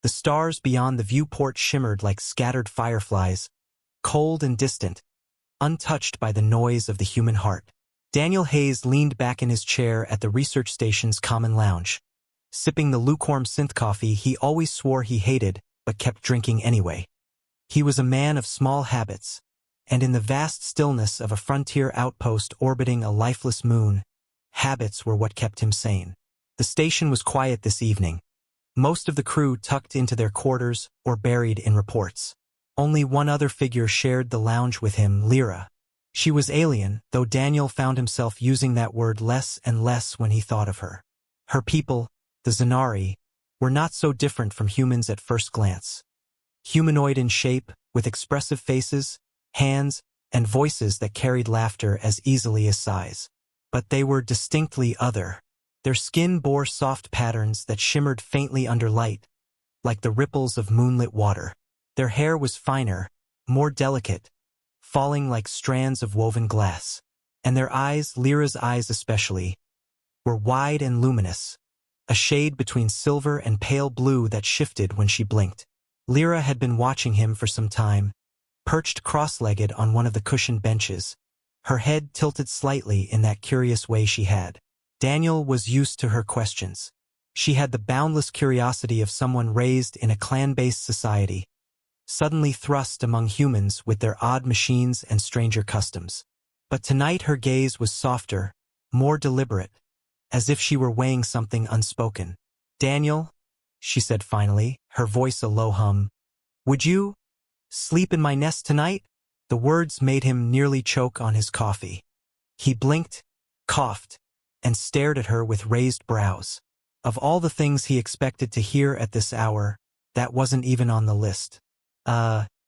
The stars beyond the viewport shimmered like scattered fireflies, cold and distant, untouched by the noise of the human heart. Daniel Hayes leaned back in his chair at the research station's common lounge, sipping the lukewarm synth coffee he always swore he hated but kept drinking anyway. He was a man of small habits, and in the vast stillness of a frontier outpost orbiting a lifeless moon, habits were what kept him sane. The station was quiet this evening, most of the crew tucked into their quarters or buried in reports. Only one other figure shared the lounge with him, Lyra. She was alien, though Daniel found himself using that word less and less when he thought of her. Her people, the Zanari, were not so different from humans at first glance. Humanoid in shape, with expressive faces, hands, and voices that carried laughter as easily as sighs. But they were distinctly other. Their skin bore soft patterns that shimmered faintly under light, like the ripples of moonlit water. Their hair was finer, more delicate, falling like strands of woven glass. And their eyes, Lyra's eyes especially, were wide and luminous, a shade between silver and pale blue that shifted when she blinked. Lyra had been watching him for some time, perched cross-legged on one of the cushioned benches, her head tilted slightly in that curious way she had. Daniel was used to her questions. She had the boundless curiosity of someone raised in a clan-based society, suddenly thrust among humans with their odd machines and stranger customs. But tonight her gaze was softer, more deliberate, as if she were weighing something unspoken. "Daniel," she said finally, her voice a low hum, "would you sleep in my nest tonight?" The words made him nearly choke on his coffee. He blinked, coughed, and stared at her with raised brows. Of all the things he expected to hear at this hour, that wasn't even on the list.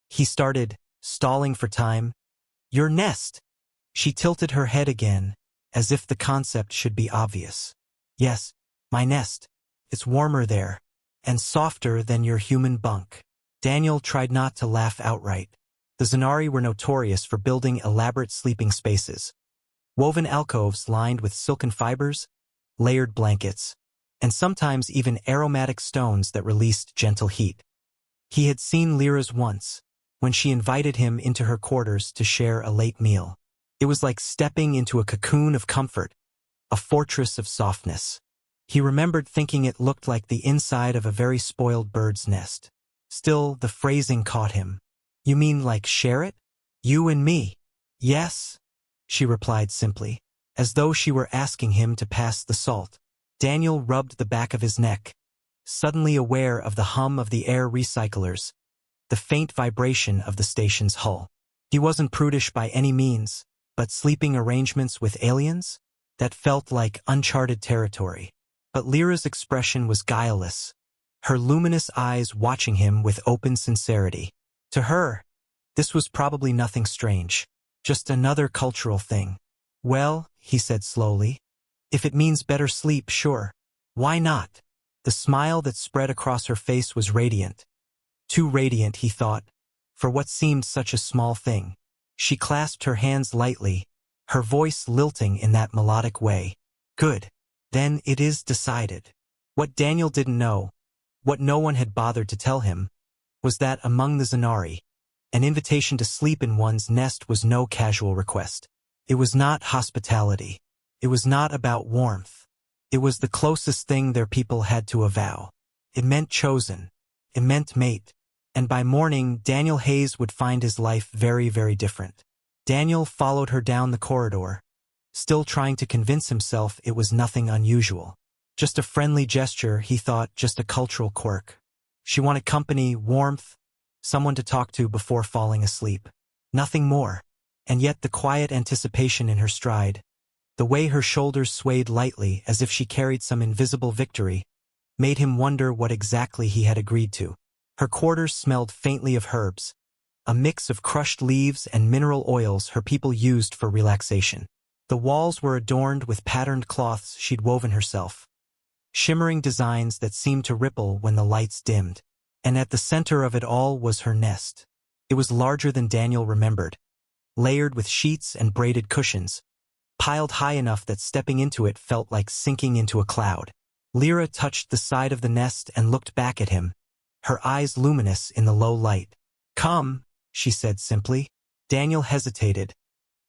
He started, stalling for time. "Your nest." She tilted her head again, as if the concept should be obvious. "Yes, my nest. It's warmer there, and softer than your human bunk." Daniel tried not to laugh outright. The Zanari were notorious for building elaborate sleeping spaces, woven alcoves lined with silken fibers, layered blankets, and sometimes even aromatic stones that released gentle heat. He had seen Lyra's once, when she invited him into her quarters to share a late meal. It was like stepping into a cocoon of comfort, a fortress of softness. He remembered thinking it looked like the inside of a very spoiled bird's nest. Still, the phrasing caught him. "You mean like share it? You and me?" "Yes," she replied simply, as though she were asking him to pass the salt. Daniel rubbed the back of his neck, suddenly aware of the hum of the air recyclers, the faint vibration of the station's hull. He wasn't prudish by any means, but sleeping arrangements with aliens? That felt like uncharted territory. But Lyra's expression was guileless, her luminous eyes watching him with open sincerity. To her, this was probably nothing strange, just another cultural thing. "Well," he said slowly, "if it means better sleep, sure. Why not?" The smile that spread across her face was radiant. Too radiant, he thought, for what seemed such a small thing. She clasped her hands lightly, her voice lilting in that melodic way. "Good. Then it is decided." What Daniel didn't know, what no one had bothered to tell him, was that among the Zanari, an invitation to sleep in one's nest was no casual request. It was not hospitality. It was not about warmth. It was the closest thing their people had to a vow. It meant chosen. It meant mate. And by morning, Daniel Hayes would find his life very, very different. Daniel followed her down the corridor, still trying to convince himself it was nothing unusual. Just a friendly gesture, he thought, just a cultural quirk. She wanted company, warmth, someone to talk to before falling asleep. Nothing more. And yet the quiet anticipation in her stride, the way her shoulders swayed lightly as if she carried some invisible victory, made him wonder what exactly he had agreed to. Her quarters smelled faintly of herbs, a mix of crushed leaves and mineral oils her people used for relaxation. The walls were adorned with patterned cloths she'd woven herself, shimmering designs that seemed to ripple when the lights dimmed. And at the center of it all was her nest. It was larger than Daniel remembered, layered with sheets and braided cushions, piled high enough that stepping into it felt like sinking into a cloud. Lyra touched the side of the nest and looked back at him, her eyes luminous in the low light. "Come," she said simply. Daniel hesitated,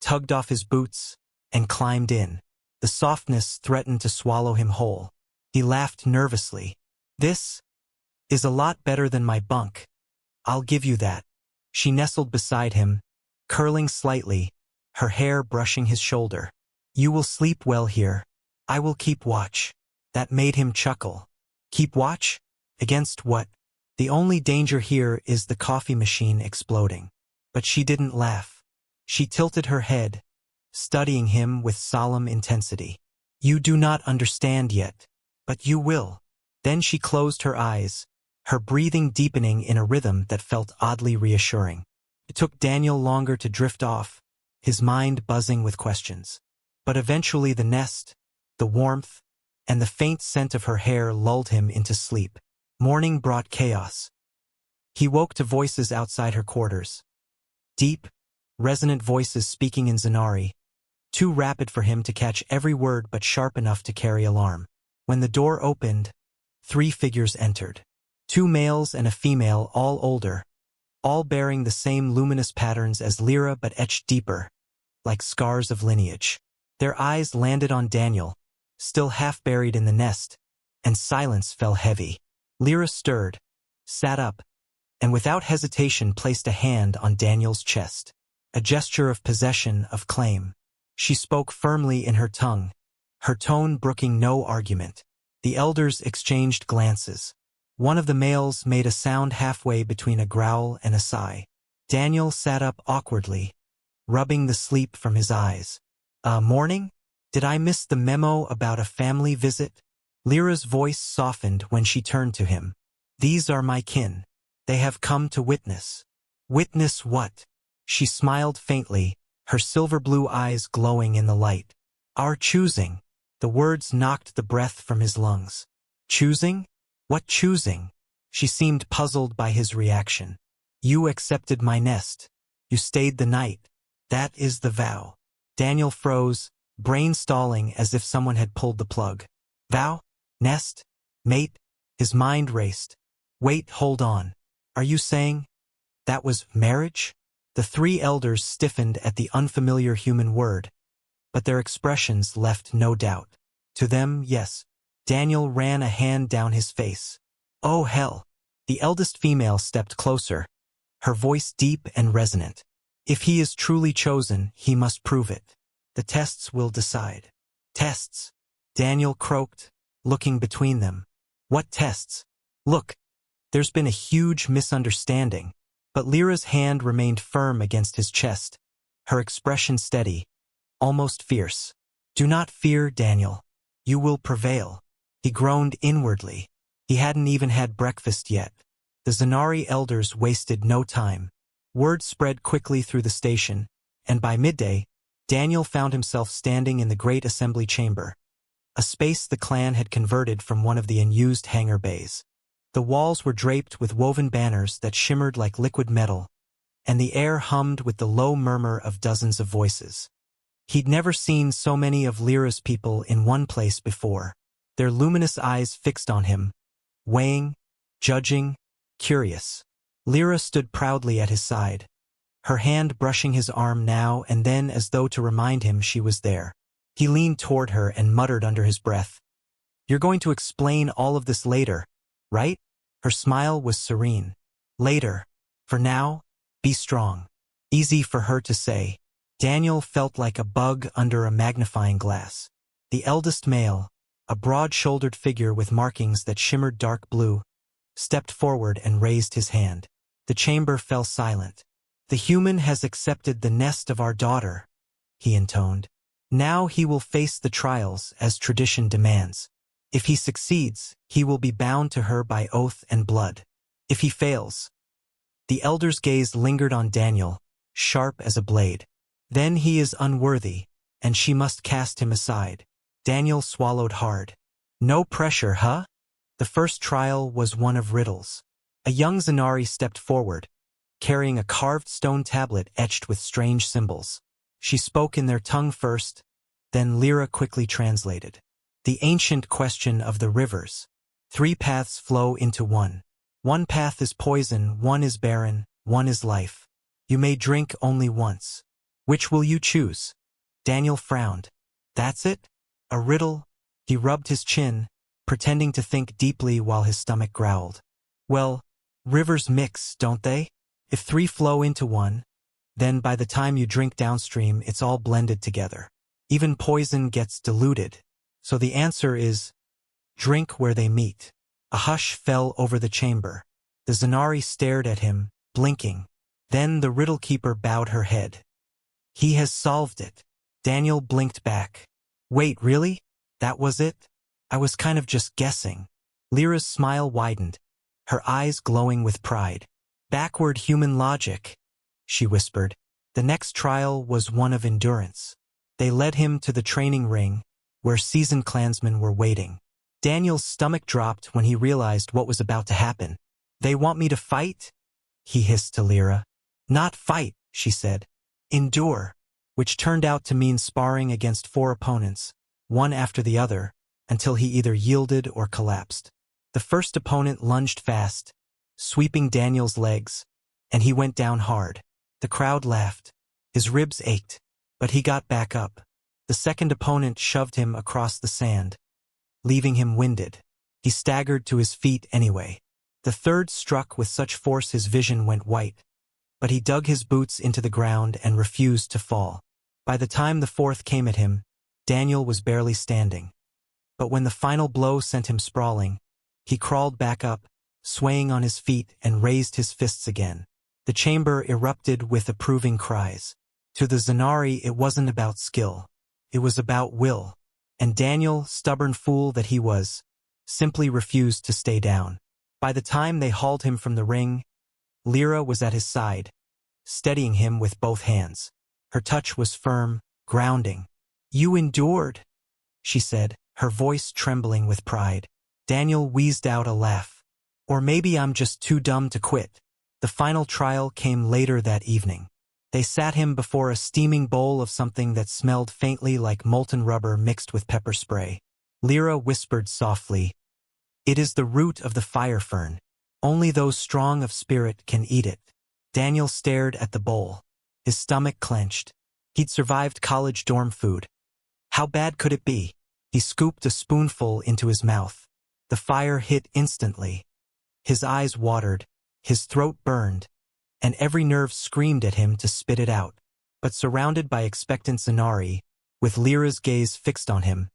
tugged off his boots, and climbed in. The softness threatened to swallow him whole. He laughed nervously. "This is a lot better than my bunk. I'll give you that." She nestled beside him, curling slightly, her hair brushing his shoulder. "You will sleep well here. I will keep watch." That made him chuckle. Keep watch? Against what? The only danger here is the coffee machine exploding. But she didn't laugh. She tilted her head, studying him with solemn intensity. "You do not understand yet, but you will." Then she closed her eyes, her breathing deepening in a rhythm that felt oddly reassuring. It took Daniel longer to drift off, his mind buzzing with questions. But eventually the nest, the warmth, and the faint scent of her hair lulled him into sleep. Morning brought chaos. He woke to voices outside her quarters. Deep, resonant voices speaking in Zanari, too rapid for him to catch every word but sharp enough to carry alarm. When the door opened, 3 figures entered. 2 males and a female, all older, all bearing the same luminous patterns as Lyra but etched deeper, like scars of lineage. Their eyes landed on Daniel, still half buried in the nest, and silence fell heavy. Lyra stirred, sat up, and without hesitation placed a hand on Daniel's chest. A gesture of possession, of claim. She spoke firmly in her tongue, her tone brooking no argument. The elders exchanged glances. One of the males made a sound halfway between a growl and a sigh. Daniel sat up awkwardly, rubbing the sleep from his eyes. Morning? Did I miss the memo about a family visit?" Lyra's voice softened when she turned to him. "These are my kin. They have come to witness." "Witness what?" She smiled faintly, her silver blue eyes glowing in the light. "Our choosing." The words knocked the breath from his lungs. "Choosing? What choosing?" She seemed puzzled by his reaction. "You accepted my nest. You stayed the night. That is the vow." Daniel froze, brain stalling as if someone had pulled the plug. "Vow? Nest? Mate?" His mind raced. "Wait, hold on. Are you saying that was marriage?" The 3 elders stiffened at the unfamiliar human word, but their expressions left no doubt. To them, yes. Daniel ran a hand down his face. "Oh hell." The eldest female stepped closer, her voice deep and resonant. "If he is truly chosen, he must prove it. The tests will decide." "Tests?" Daniel croaked, looking between them. "What tests?" "Look, there's been a huge misunderstanding." But Lyra's hand remained firm against his chest, her expression steady, almost fierce. "Do not fear, Daniel. You will prevail." He groaned inwardly. He hadn't even had breakfast yet. The Zanari elders wasted no time. Word spread quickly through the station, and by midday, Daniel found himself standing in the great assembly chamber, a space the clan had converted from one of the unused hangar bays. The walls were draped with woven banners that shimmered like liquid metal, and the air hummed with the low murmur of dozens of voices. He'd never seen so many of Lyra's people in one place before, their luminous eyes fixed on him, weighing, judging, curious. Lyra stood proudly at his side, her hand brushing his arm now and then as though to remind him she was there. He leaned toward her and muttered under his breath, "You're going to explain all of this later, right?" Her smile was serene. "Later. For now, be strong." Easy for her to say. Daniel felt like a bug under a magnifying glass. The eldest male, a broad-shouldered figure with markings that shimmered dark blue, stepped forward and raised his hand. The chamber fell silent. "The human has accepted the nest of our daughter," he intoned. "Now he will face the trials as tradition demands. If he succeeds, he will be bound to her by oath and blood. If he fails—" The elder's gaze lingered on Daniel, sharp as a blade. "Then he is unworthy, and she must cast him aside." Daniel swallowed hard. "No pressure, huh?" The first trial was one of riddles. A young Zanari stepped forward, carrying a carved stone tablet etched with strange symbols. She spoke in their tongue first, then Lyra quickly translated. "The ancient question of the rivers. 3 paths flow into one. One path is poison, one is barren, one is life. You may drink only once. Which will you choose? Daniel frowned. That's it? A riddle? He rubbed his chin, pretending to think deeply while his stomach growled. Well, rivers mix, don't they? If three flow into one, then by the time you drink downstream, it's all blended together. Even poison gets diluted. So the answer is, drink where they meet. A hush fell over the chamber. The Zanari stared at him, blinking. Then the riddle keeper bowed her head. He has solved it. Daniel blinked back. Wait, really? That was it? I was kind of just guessing. Lyra's smile widened, her eyes glowing with pride. Backward human logic, she whispered. The next trial was one of endurance. They led him to the training ring, where seasoned clansmen were waiting. Daniel's stomach dropped when he realized what was about to happen. They want me to fight? He hissed to Lyra. Not fight, she said. Endure, which turned out to mean sparring against 4 opponents, one after the other, until he either yielded or collapsed. The first opponent lunged fast, sweeping Daniel's legs, and he went down hard. The crowd laughed. His ribs ached, but he got back up. The second opponent shoved him across the sand, leaving him winded. He staggered to his feet anyway. The third struck with such force his vision went white, but he dug his boots into the ground and refused to fall. By the time the fourth came at him, Daniel was barely standing. But when the final blow sent him sprawling, he crawled back up, swaying on his feet, and raised his fists again. The chamber erupted with approving cries. To the Zanari, it wasn't about skill. It was about will. And Daniel, stubborn fool that he was, simply refused to stay down. By the time they hauled him from the ring, Lyra was at his side, steadying him with both hands. Her touch was firm, grounding. You endured, she said, her voice trembling with pride. Daniel wheezed out a laugh. Or maybe I'm just too dumb to quit. The final trial came later that evening. They sat him before a steaming bowl of something that smelled faintly like molten rubber mixed with pepper spray. Lyra whispered softly, "It is the root of the fire fern. Only those strong of spirit can eat it." Daniel stared at the bowl. His stomach clenched. He'd survived college dorm food. How bad could it be? He scooped a spoonful into his mouth. The fire hit instantly. His eyes watered, his throat burned, and every nerve screamed at him to spit it out. But surrounded by expectant Zanari, with Lyra's gaze fixed on him,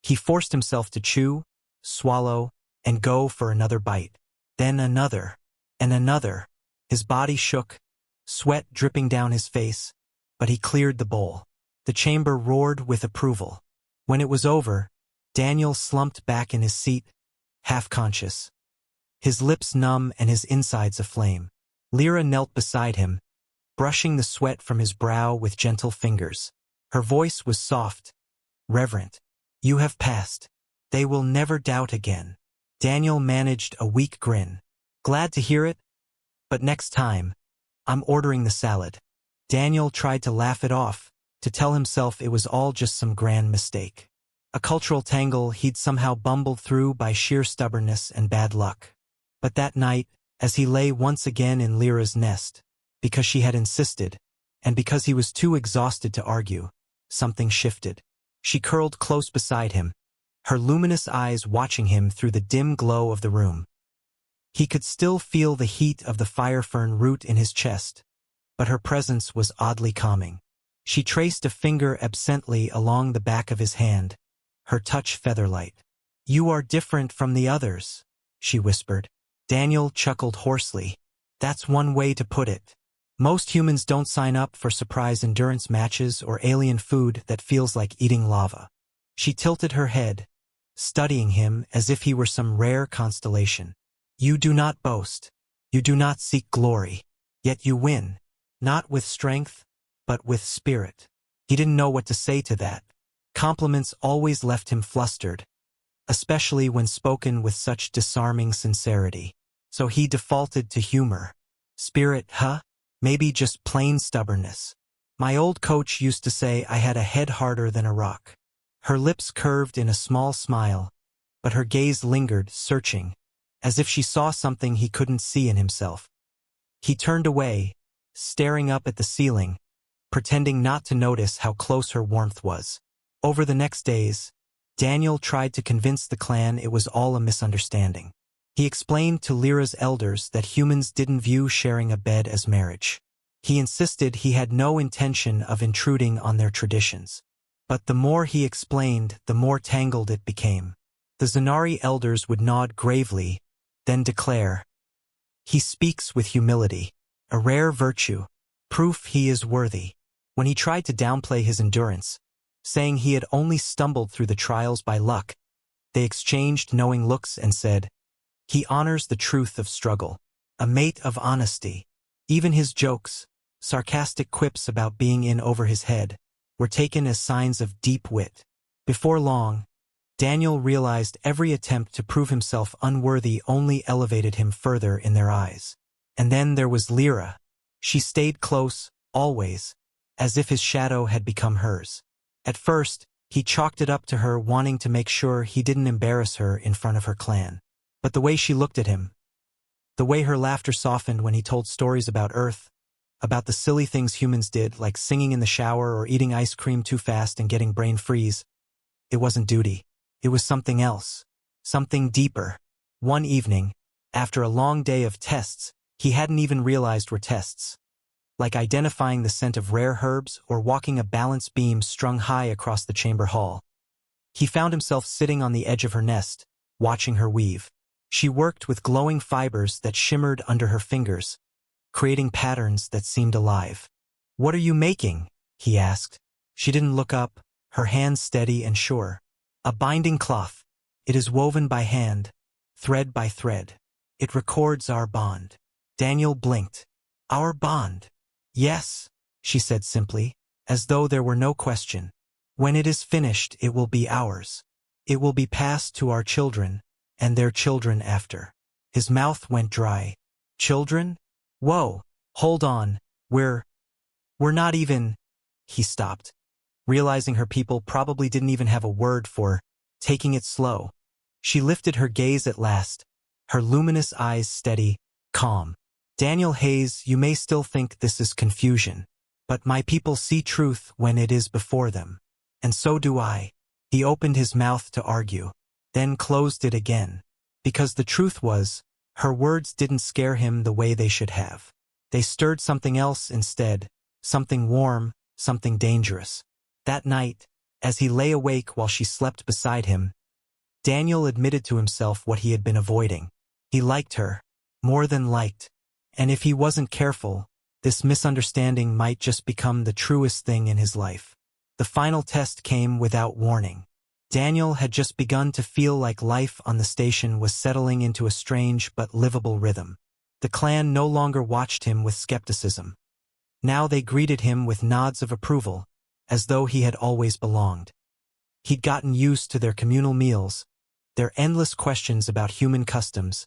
he forced himself to chew, swallow, and go for another bite. Then another, and another. His body shook, sweat dripping down his face, but he cleared the bowl. The chamber roared with approval. When it was over, Daniel slumped back in his seat, half-conscious, his lips numb and his insides aflame. Lyra knelt beside him, brushing the sweat from his brow with gentle fingers. Her voice was soft, reverent. "You have passed. They will never doubt again." Daniel managed a weak grin. "Glad to hear it, but next time, I'm ordering the salad." Daniel tried to laugh it off, to tell himself it was all just some grand mistake. A cultural tangle he'd somehow bumbled through by sheer stubbornness and bad luck. But that night, as he lay once again in Lyra's nest, because she had insisted, and because he was too exhausted to argue, something shifted. She curled close beside him, her luminous eyes watching him through the dim glow of the room. He could still feel the heat of the fire fern root in his chest, but her presence was oddly calming. She traced a finger absently along the back of his hand, her touch featherlight. "You are different from the others," she whispered. Daniel chuckled hoarsely. "That's one way to put it. Most humans don't sign up for surprise endurance matches or alien food that feels like eating lava." She tilted her head, studying him as if he were some rare constellation. "You do not boast. You do not seek glory. Yet you win. Not with strength, but with spirit." He didn't know what to say to that. Compliments always left him flustered, especially when spoken with such disarming sincerity. So he defaulted to humor. "Spirit, huh? Maybe just plain stubbornness. My old coach used to say I had a head harder than a rock." Her lips curved in a small smile, but her gaze lingered, searching, as if she saw something he couldn't see in himself. He turned away, staring up at the ceiling, pretending not to notice how close her warmth was. Over the next days, Daniel tried to convince the clan it was all a misunderstanding. He explained to Lyra's elders that humans didn't view sharing a bed as marriage. He insisted he had no intention of intruding on their traditions. But the more he explained, the more tangled it became. The Zanari elders would nod gravely, then declare, "He speaks with humility, a rare virtue, proof he is worthy." When he tried to downplay his endurance, saying he had only stumbled through the trials by luck, they exchanged knowing looks and said, "He honors the truth of struggle, a mate of honesty." Even his jokes, sarcastic quips about being in over his head, were taken as signs of deep wit. Before long, Daniel realized every attempt to prove himself unworthy only elevated him further in their eyes. And then there was Lyra. She stayed close, always, as if his shadow had become hers. At first, he chalked it up to her wanting to make sure he didn't embarrass her in front of her clan. But the way she looked at him, the way her laughter softened when he told stories about Earth, about the silly things humans did, like singing in the shower or eating ice cream too fast and getting brain freeze, it wasn't duty. It was something else, something deeper. One evening, after a long day of tests he hadn't even realized were tests, like identifying the scent of rare herbs or walking a balance beam strung high across the chamber hall, he found himself sitting on the edge of her nest, watching her weave. She worked with glowing fibers that shimmered under her fingers, creating patterns that seemed alive. "What are you making?" he asked. She didn't look up, her hands steady and sure. "A binding cloth. It is woven by hand, thread by thread. It records our bond." Daniel blinked. "Our bond?" "Yes," she said simply, as though there were no question. "When it is finished, it will be ours. It will be passed to our children, and their children after." His mouth went dry. "Children? Whoa, hold on, we're not even—" He stopped, realizing her people probably didn't even have a word for taking it slow. She lifted her gaze at last, her luminous eyes steady, calm. "Daniel Hayes, you may still think this is confusion, but my people see truth when it is before them. And so do I." He opened his mouth to argue, then closed it again. Because the truth was, her words didn't scare him the way they should have. They stirred something else instead, something warm, something dangerous. That night, as he lay awake while she slept beside him, Daniel admitted to himself what he had been avoiding. He liked her, more than liked. And if he wasn't careful, this misunderstanding might just become the truest thing in his life. The final test came without warning. Daniel had just begun to feel like life on the station was settling into a strange but livable rhythm. The clan no longer watched him with skepticism. Now they greeted him with nods of approval, as though he had always belonged. He'd gotten used to their communal meals, their endless questions about human customs,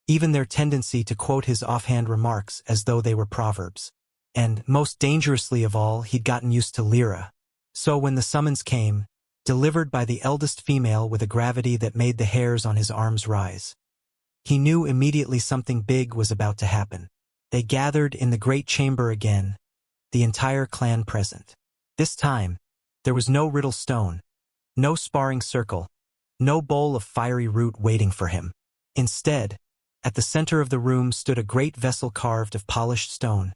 even their tendency to quote his offhand remarks as though they were proverbs. And, most dangerously of all, he'd gotten used to Lyra. So when the summons came, delivered by the eldest female with a gravity that made the hairs on his arms rise, he knew immediately something big was about to happen. They gathered in the great chamber again, the entire clan present. This time, there was no riddle stone, no sparring circle, no bowl of fiery root waiting for him. Instead, at the center of the room stood a great vessel carved of polished stone,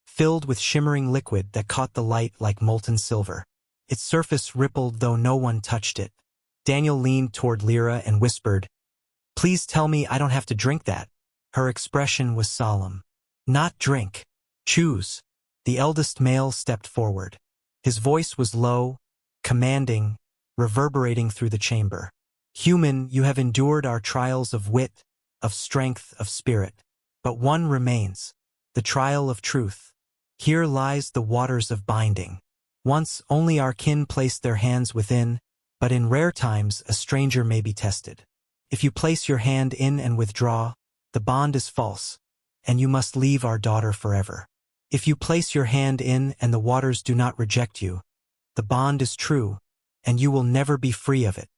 filled with shimmering liquid that caught the light like molten silver. Its surface rippled though no one touched it. Daniel leaned toward Lyra and whispered, "Please tell me I don't have to drink that." Her expression was solemn. "Not drink. Choose." The eldest male stepped forward. His voice was low, commanding, reverberating through the chamber. "Human, you have endured our trials of wit, of strength, of spirit. But one remains, the trial of truth. Here lies the waters of binding. Once only our kin placed their hands within, but in rare times a stranger may be tested. If you place your hand in and withdraw, the bond is false, and you must leave our daughter forever. If you place your hand in and the waters do not reject you, the bond is true, and you will never be free of it."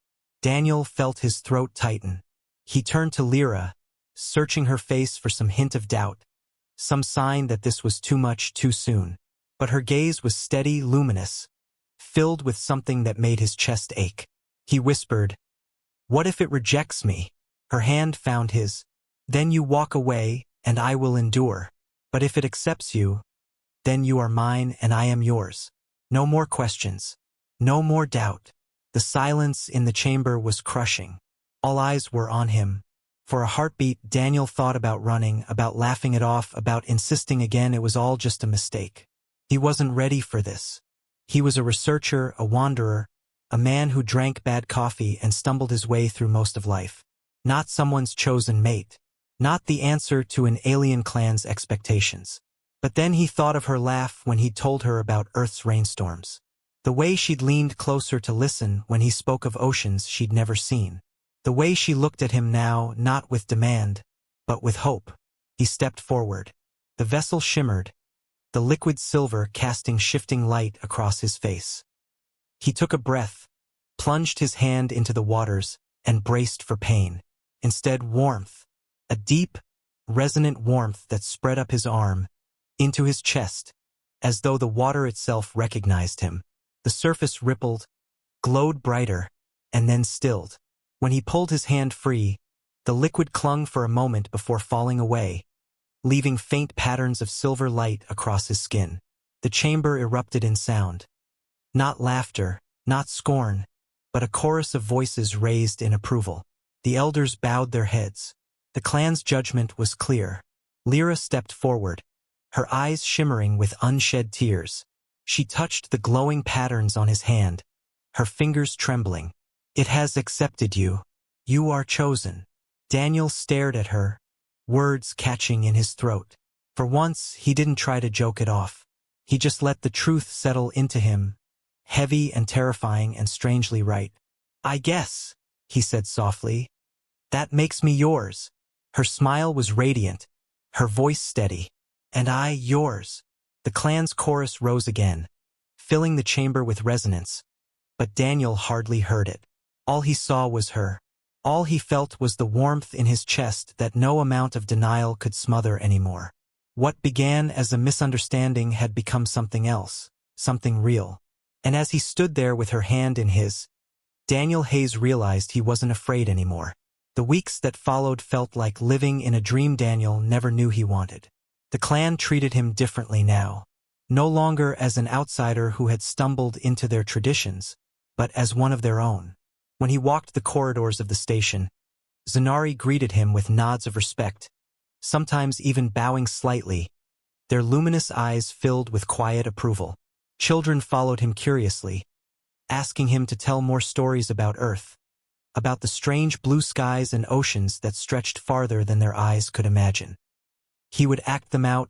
Daniel felt his throat tighten. He turned to Lyra, searching her face for some hint of doubt, some sign that this was too much too soon. But her gaze was steady, luminous, filled with something that made his chest ache. He whispered, "What if it rejects me?" Her hand found his. "Then you walk away, and I will endure. But if it accepts you, then you are mine and I am yours. No more questions. No more doubt." The silence in the chamber was crushing. All eyes were on him. For a heartbeat, Daniel thought about running, about laughing it off, about insisting again it was all just a mistake. He wasn't ready for this. He was a researcher, a wanderer, a man who drank bad coffee and stumbled his way through most of life. Not someone's chosen mate. Not the answer to an alien clan's expectations. But then he thought of her laugh when he'd told her about Earth's rainstorms. The way she'd leaned closer to listen when he spoke of oceans she'd never seen. The way she looked at him now, not with demand, but with hope. He stepped forward. The vessel shimmered, the liquid silver casting shifting light across his face. He took a breath, plunged his hand into the waters, and braced for pain. Instead, warmth, a deep, resonant warmth that spread up his arm, into his chest, as though the water itself recognized him. The surface rippled, glowed brighter, and then stilled. When he pulled his hand free, the liquid clung for a moment before falling away, leaving faint patterns of silver light across his skin. The chamber erupted in sound. Not laughter, not scorn, but a chorus of voices raised in approval. The elders bowed their heads. The clan's judgment was clear. Lyra stepped forward, her eyes shimmering with unshed tears. She touched the glowing patterns on his hand, her fingers trembling. "It has accepted you. You are chosen." Daniel stared at her, words catching in his throat. For once, he didn't try to joke it off. He just let the truth settle into him, heavy and terrifying and strangely right. "I guess," he said softly. "That makes me yours." Her smile was radiant, her voice steady. "And I yours." The clan's chorus rose again, filling the chamber with resonance, but Daniel hardly heard it. All he saw was her. All he felt was the warmth in his chest that no amount of denial could smother anymore. What began as a misunderstanding had become something else, something real. And as he stood there with her hand in his, Daniel Hayes realized he wasn't afraid anymore. The weeks that followed felt like living in a dream Daniel never knew he wanted. The clan treated him differently now. No longer as an outsider who had stumbled into their traditions, but as one of their own. When he walked the corridors of the station, Zanari greeted him with nods of respect, sometimes even bowing slightly, their luminous eyes filled with quiet approval. Children followed him curiously, asking him to tell more stories about Earth, about the strange blue skies and oceans that stretched farther than their eyes could imagine. He would act them out,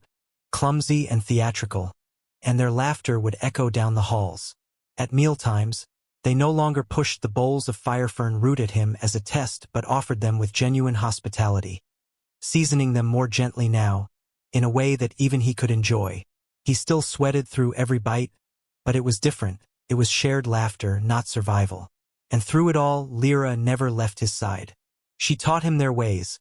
clumsy and theatrical, and their laughter would echo down the halls. At mealtimes, they no longer pushed the bowls of firefern root at him as a test but offered them with genuine hospitality, seasoning them more gently now, in a way that even he could enjoy. He still sweated through every bite, but it was different. It was shared laughter, not survival. And through it all, Lyra never left his side. She taught him their ways,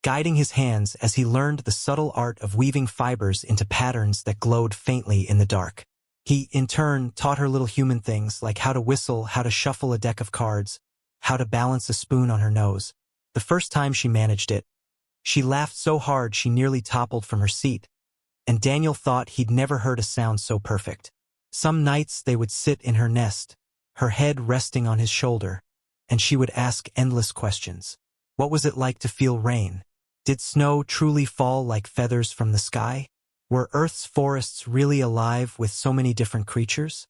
guiding his hands as he learned the subtle art of weaving fibers into patterns that glowed faintly in the dark. He, in turn, taught her little human things like how to whistle, how to shuffle a deck of cards, how to balance a spoon on her nose. The first time she managed it, she laughed so hard she nearly toppled from her seat, and Daniel thought he'd never heard a sound so perfect. Some nights they would sit in her nest, her head resting on his shoulder, and she would ask endless questions. What was it like to feel rain? Did snow truly fall like feathers from the sky? Were Earth's forests really alive with so many different creatures?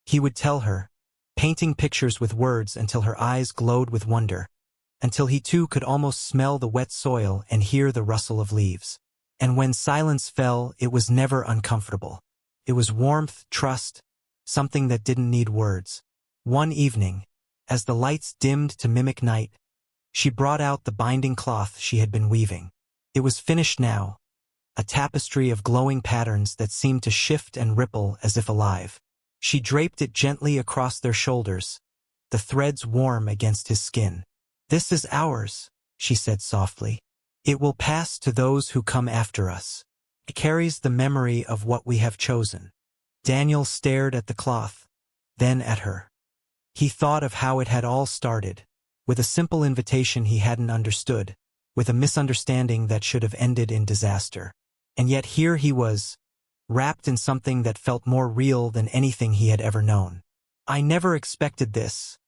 He would tell her, painting pictures with words until her eyes glowed with wonder, until he too could almost smell the wet soil and hear the rustle of leaves. And when silence fell, it was never uncomfortable. It was warmth, trust, something that didn't need words. One evening, as the lights dimmed to mimic night, she brought out the binding cloth she had been weaving. It was finished now, a tapestry of glowing patterns that seemed to shift and ripple as if alive. She draped it gently across their shoulders, the threads warm against his skin. "This is ours," she said softly. It will pass to those who come after us. It carries the memory of what we have chosen. Daniel stared at the cloth, then at her. He thought of how it had all started, with a simple invitation he hadn't understood, with a misunderstanding that should have ended in disaster. And yet here he was, wrapped in something that felt more real than anything he had ever known. "I never expected this,"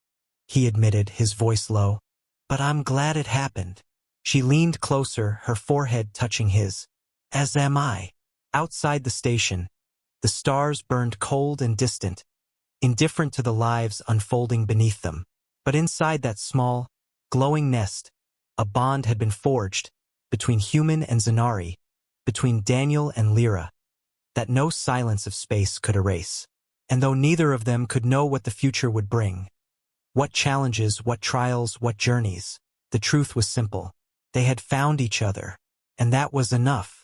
he admitted, his voice low. "But I'm glad it happened." She leaned closer, her forehead touching his. "As am I." Outside the station, the stars burned cold and distant, indifferent to the lives unfolding beneath them. But inside that small, glowing nest, a bond had been forged, between human and Zanari, between Daniel and Lyra, that no silence of space could erase. And though neither of them could know what the future would bring, what challenges, what trials, what journeys, the truth was simple. They had found each other, and that was enough.